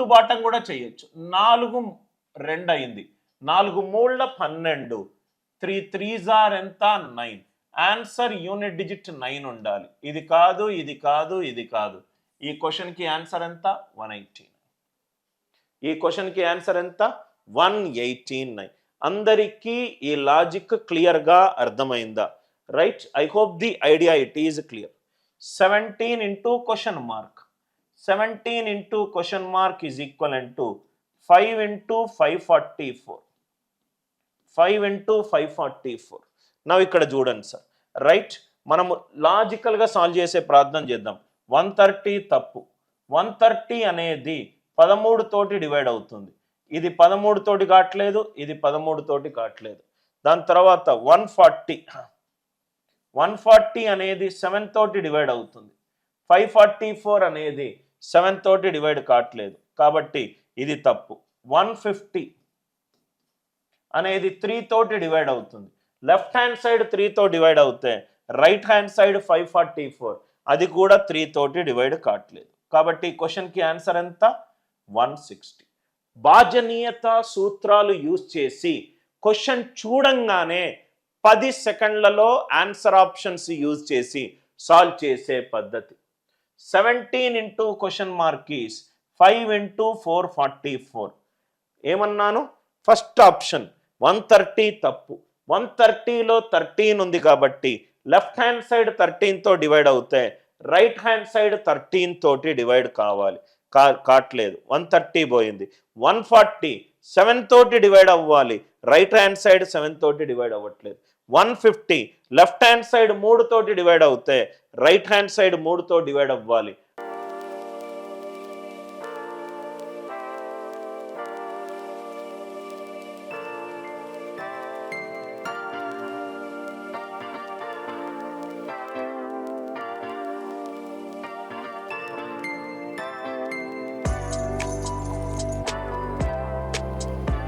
To bottom కూడా చేయొచ్చు. 4 2 అయింది, 4 3 12, 3 3s ఆర్ ఎంత 9. ఆన్సర్ యూనిట్ డిజిట్ 9 ఉండాలి. ఇది కాదు, ఇది కాదు, ఇది కాదు. ఈ క్వశ్చన్కి ఆన్సర్ ఎంత 189. ఈ క్వశ్చన్కి ఆన్సర్ ఎంత 189. అందరికీ ఈ లాజిక్ క్లియర్గా అర్థమైందా? Right, I hope the idea it is clear. 17 into question mark. 17 into question mark is equivalent to 5 into 544. 5 into 544. Now ఇక్కడ చూడండి సార్, రైట్, మనము లాజికల్గా సాల్వ్ చేసే ప్రయత్నం చేద్దాం. 130 తప్పు. 130 అనేది 13 తోటి డివైడ్ అవుతుంది. ఇది 13 తోటి కావట్లేదు, ఇది 13 తోటి కావట్లేదు. దాని తర్వాత 140 అనేది 7 తోటి డివైడ్ అవుతుంది. 544 అనేది 7 తోటి డివైడ్ కావట్లేదు, కాబట్టి ఇది తప్పు. 150 అనేది 3 తోటి డివైడ్ అవుతుంది. లెఫ్ట్ హ్యాండ్ సైడ్ 3 తో డివైడ్ అవుతే రైట్ హ్యాండ్ సైడ్ 544 అది కూడా 3 తోటి డివైడ్ కావట్లేదు. కాబట్టి క్వశ్చన్కి ఆన్సర్ ఎంత 160. భాజనీయత సూత్రాలు యూజ్ చేసి క్వశ్చన్ చూడంగానే 10 సెకండ్లలో ఆన్సర్ ఆప్షన్స్ యూజ్ చేసి సాల్వ్ చేసే పద్ధతి. 17 into question mark is 5 into 444. ఏమన్నాను? ఫస్ట్ ఆప్షన్ 130 తప్పు. 130లో 13 ఉంది కాబట్టి లెఫ్ట్ హ్యాండ్ సైడ్ 13తో డివైడ్ అవుతే రైట్ హ్యాండ్ సైడ్ 13 తోటి డివైడ్ కావాలి, కావట్లేదు. 130 పోయింది. 140 7 తోటి డివైడ్ అవ్వాలి, రైట్ హ్యాండ్ సైడ్ 7 తోటి డివైడ్ అవ్వట్లేదు. 150 లెఫ్ట్ హ్యాండ్ సైడ్ 3 తోటి డివైడ్ అవుతే రైట్ హ్యాండ్ సైడ్ 3తో డివైడ్ అవ్వాలి,